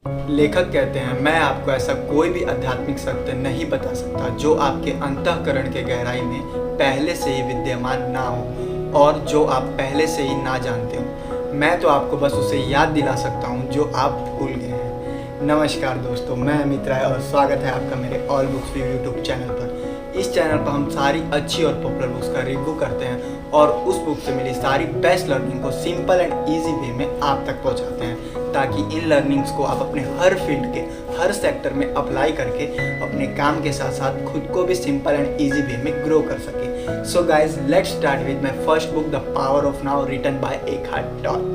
लेखक कहते हैं, मैं आपको ऐसा कोई भी आध्यात्मिक सत्य नहीं बता सकता जो आपके अंतःकरण के गहराई में पहले से ही विद्यमान ना हो और जो आप पहले से ही ना जानते हो। मैं तो आपको बस उसे याद दिला सकता हूँ जो आप भूल गए हैं। नमस्कार दोस्तों, मैं अमित राय और स्वागत है आपका मेरे all books review YouTube channel पर। इस चैनल पर हम सारी अच्छी और पॉपुलर बुक्स का रिव्यू करते हैं और उस बुक से मिली सारी बेस्ट लर्निंग को सिंपल एंड ईजी वे में आप तक पहुंचाते हैं, ताकि इन लर्निंग्स को आप अपने हर फील्ड के हर सेक्टर में अप्लाई करके अपने काम के साथ साथ खुद को भी सिंपल एंड ईजी वे में ग्रो कर सके। So guys, let's start with my first book, the power of now, written by Eckhart Tolle.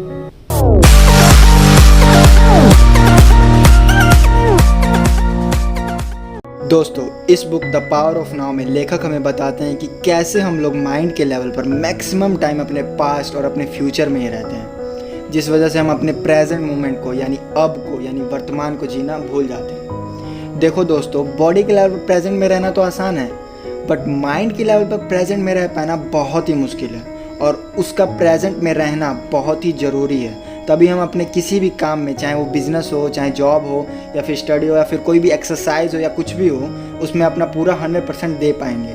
दोस्तों, इस book the power of now में लेखक हमें बताते हैं कि कैसे हम लोग माइंड के लेवल पर मैक्सिमम टाइम अपने पास्ट और अपने फ्यूचर में ही रहते हैं, जिस वजह से हम अपने प्रेजेंट मोमेंट को यानी अब को यानी वर्तमान को जीना भूल जाते हैं। देखो दोस्तों, बॉडी के लेवल पर प्रेजेंट में रहना तो आसान है, बट माइंड के लेवल पर प्रेजेंट में रह पाना बहुत ही मुश्किल है और उसका प्रेजेंट में रहना बहुत ही ज़रूरी है। तभी हम अपने किसी भी काम में, चाहे वो बिज़नेस हो, चाहे जॉब हो या फिर स्टडी हो या फिर कोई भी एक्सरसाइज हो या कुछ भी हो, उसमें अपना पूरा 100% दे पाएंगे।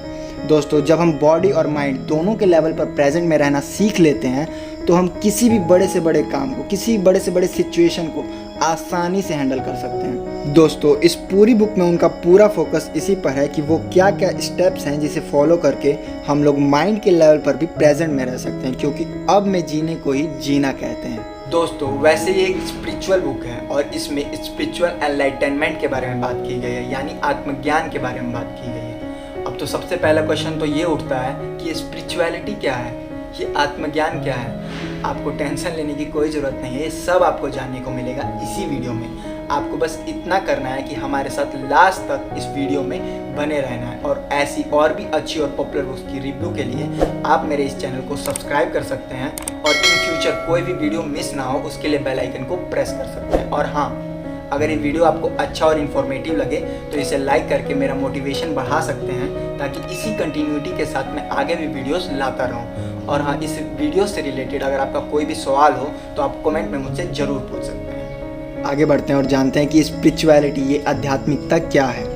दोस्तों, जब हम बॉडी और माइंड दोनों के लेवल पर प्रेजेंट में रहना सीख लेते हैं तो हम किसी भी बड़े से बड़े काम को, किसी बड़े से बड़े सिचुएशन को आसानी से हैंडल कर सकते हैं। दोस्तों, इस पूरी बुक में उनका पूरा फोकस इसी पर है कि वो क्या क्या स्टेप्स हैं जिसे फॉलो करके हम लोग माइंड के लेवल पर भी प्रेजेंट में रह सकते हैं, क्योंकि अब में जीने को ही जीना कहते हैं। दोस्तों, वैसे ये एक स्पिरिचुअल बुक है और इसमें स्पिरिचुअल एनलाइटनमेंट के बारे में बात की गई है, यानी आत्मज्ञान के बारे में बात की गई है। अब तो सबसे पहला क्वेश्चन तो ये उठता है कि ये स्पिरिचुअलिटी क्या है, ये आत्मज्ञान क्या है। आपको टेंशन लेने की कोई ज़रूरत नहीं है, ये सब आपको जानने को मिलेगा इसी वीडियो में। आपको बस इतना करना है कि हमारे साथ लास्ट तक इस वीडियो में बने रहना है और ऐसी और भी अच्छी और पॉपुलर बुक्स की रिव्यू के लिए आप मेरे इस चैनल को सब्सक्राइब कर सकते हैं और इन फ्यूचर कोई भी वीडियो मिस ना हो उसके लिए बेल आइकन को प्रेस कर सकते हैं। और हाँ, अगर ये वीडियो आपको अच्छा और इन्फॉर्मेटिव लगे तो इसे लाइक करके मेरा मोटिवेशन बढ़ा सकते हैं, ताकि इसी कंटिन्यूटी के साथ मैं आगे भी वीडियोस लाता रहूं। और हाँ, इस वीडियो से रिलेटेड अगर आपका कोई भी सवाल हो तो आप कमेंट में मुझसे ज़रूर पूछ सकते हैं। आगे बढ़ते हैं और जानते हैं कि स्पिरिचुअलिटी, ये आध्यात्मिकता क्या है।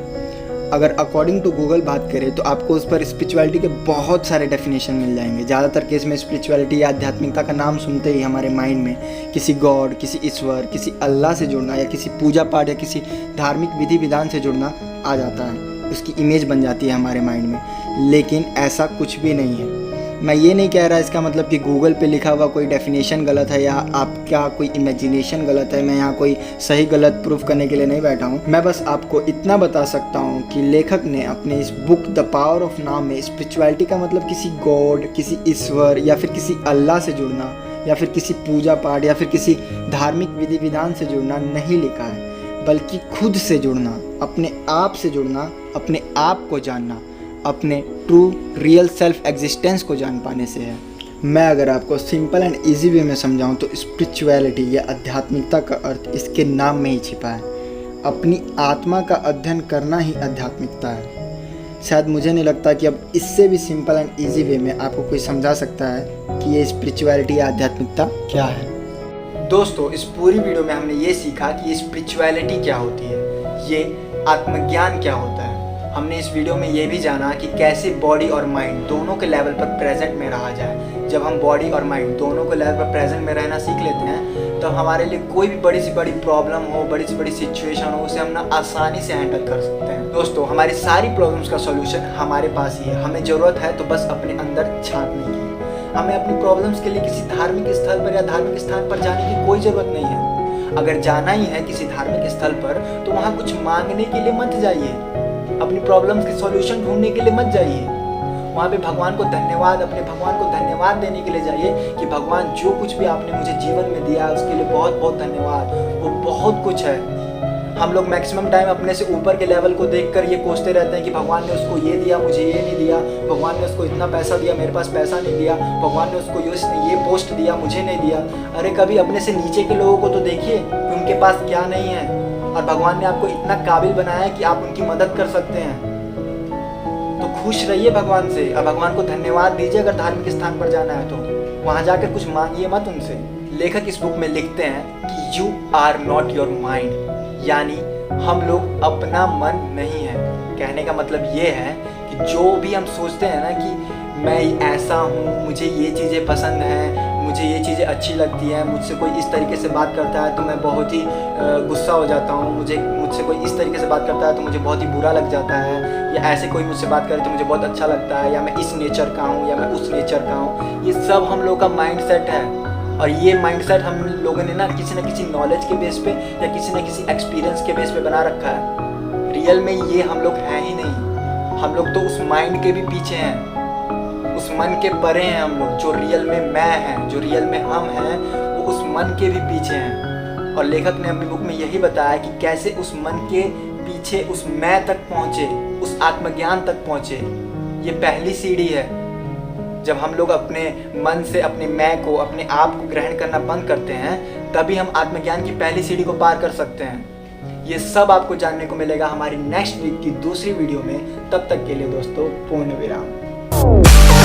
अगर अकॉर्डिंग टू गूगल बात करें तो आपको उस पर स्पिरिचुअलिटी के बहुत सारे डेफिनेशन मिल जाएंगे। ज़्यादातर केस में स्पिरिचुअलिटी या आध्यात्मिकता का नाम सुनते ही हमारे माइंड में किसी गॉड, किसी ईश्वर, किसी अल्लाह से जुड़ना या किसी पूजा पाठ या किसी धार्मिक विधि विधान से जुड़ना आ जाता है, उसकी इमेज बन जाती है हमारे माइंड में। लेकिन ऐसा कुछ भी नहीं है। मैं ये नहीं कह रहा इसका मतलब कि गूगल पे लिखा हुआ कोई डेफिनेशन गलत है या आपका कोई इमेजिनेशन गलत है। मैं यहाँ कोई सही गलत प्रूफ करने के लिए नहीं बैठा हूँ। मैं बस आपको इतना बता सकता हूँ कि लेखक ने अपने इस book the power of now में स्पिरिचुअलिटी का मतलब किसी गॉड, किसी ईश्वर या फिर किसी अल्लाह से जुड़ना या फिर किसी पूजा पाठ या फिर किसी धार्मिक विधि विधान से जुड़ना नहीं लिखा है, बल्कि खुद से जुड़ना, अपने आप से जुड़ना, अपने आप को जानना, अपने ट्रू रियल सेल्फ एग्जिस्टेंस को जान पाने से है। मैं अगर आपको सिंपल एंड इजी वे में समझाऊं तो स्पिरिचुअलिटी या आध्यात्मिकता का अर्थ इसके नाम में ही छिपा है। अपनी आत्मा का अध्ययन करना ही आध्यात्मिकता है। शायद मुझे नहीं लगता कि अब इससे भी सिंपल एंड इजी वे में आपको कोई समझा सकता है कि ये स्पिरिचुअलिटी या आध्यात्मिकता क्या है। दोस्तों, इस पूरी वीडियो में हमने ये सीखा कि ये स्पिरिचुअलिटी क्या होती है, ये आत्मज्ञान क्या होता है। हमने इस वीडियो में ये भी जाना कि कैसे बॉडी और माइंड दोनों के लेवल पर प्रेजेंट में रहा जाए। जब हम बॉडी और माइंड दोनों के लेवल पर प्रेजेंट में रहना सीख लेते हैं तो हमारे लिए कोई भी बड़ी से बड़ी प्रॉब्लम हो, बड़ी से बड़ी सिचुएशन हो, उसे हम ना आसानी से हैंडल कर सकते हैं। दोस्तों, हमारी सारी प्रॉब्लम्स का सॉल्यूशन हमारे पास ही है। हमें ज़रूरत है तो बस अपने अंदर झांकने की। हमें अपनी प्रॉब्लम्स के लिए किसी धार्मिक स्थल पर या धार्मिक स्थान पर जाने की कोई ज़रूरत नहीं है। अगर जाना ही है किसी धार्मिक स्थल पर तो वहाँ कुछ मांगने के लिए मत जाइए, अपनी प्रॉब्लम्स के सॉल्यूशन ढूंढने के लिए मत जाइए। वहाँ पे भगवान को धन्यवाद, अपने भगवान को धन्यवाद देने के लिए जाइए कि भगवान जो कुछ भी आपने मुझे जीवन में दिया उसके लिए बहुत बहुत धन्यवाद। वो बहुत कुछ है। हम लोग मैक्सिमम टाइम अपने से ऊपर के लेवल को देखकर ये कोसते रहते हैं कि भगवान ने उसको ये दिया, मुझे ये नहीं दिया, भगवान ने उसको इतना पैसा दिया, मेरे पास पैसा नहीं दिया, भगवान ने उसको ये पोस्ट दिया, मुझे नहीं दिया। अरे कभी अपने से नीचे के लोगों को तो देखिए कि उनके पास क्या नहीं है और भगवान ने आपको इतना काबिल बनाया है कि आप उनकी मदद कर सकते हैं। तो खुश रहिए भगवान से और भगवान को धन्यवाद दीजिए। अगर धार्मिक स्थान पर जाना है तो वहाँ जाकर कुछ मांगिए मत उनसे। लेखक इस बुक में लिखते हैं कि you are not your mind, यानी हम लोग अपना मन नहीं है। कहने का मतलब ये है कि जो भी हम सोचते हैं ना कि मैं ऐसा हूँ, मुझे ये चीज़ें पसंद हैं, मुझे ये चीज़ें अच्छी लगती हैं, मुझसे कोई इस तरीके से बात करता है तो मैं बहुत ही गुस्सा हो जाता हूँ, मुझसे कोई इस तरीके से बात करता है तो मुझे बहुत ही बुरा लग जाता है, या ऐसे कोई मुझसे बात करे तो मुझे बहुत अच्छा लगता है, या मैं इस नेचर का हूँ या मैं उस नेचर का हूँ। ये सब हम लोग का माइंडसेट है, और ये माइंडसेट हम लोगों ने ना किसी नॉलेज के बेस पे या किसी एक्सपीरियंस के बेस पे बना रखा है। रियल में ये हम लोग हैं ही नहीं। हम लोग तो उस माइंड के भी पीछे हैं, उस मन के परे हैं हम लोग। जो रियल में मैं है, जो रियल में हम हैं, वो उस मन के भी पीछे हैं। और लेखक ने अपनी बुक में यही बताया कि कैसे उस मन के पीछे उस मैं तक पहुँचे, उस आत्मज्ञान तक पहुँचे। ये पहली सीढ़ी है। जब हम लोग अपने मन से अपने मैं को, अपने आप को ग्रहण करना बंद करते हैं, तभी हम आत्मज्ञान की पहली सीढ़ी को पार कर सकते हैं। ये सब आपको जानने को मिलेगा हमारी नेक्स्ट वीक की दूसरी वीडियो में। तब तक के लिए दोस्तों, पूर्ण विराम।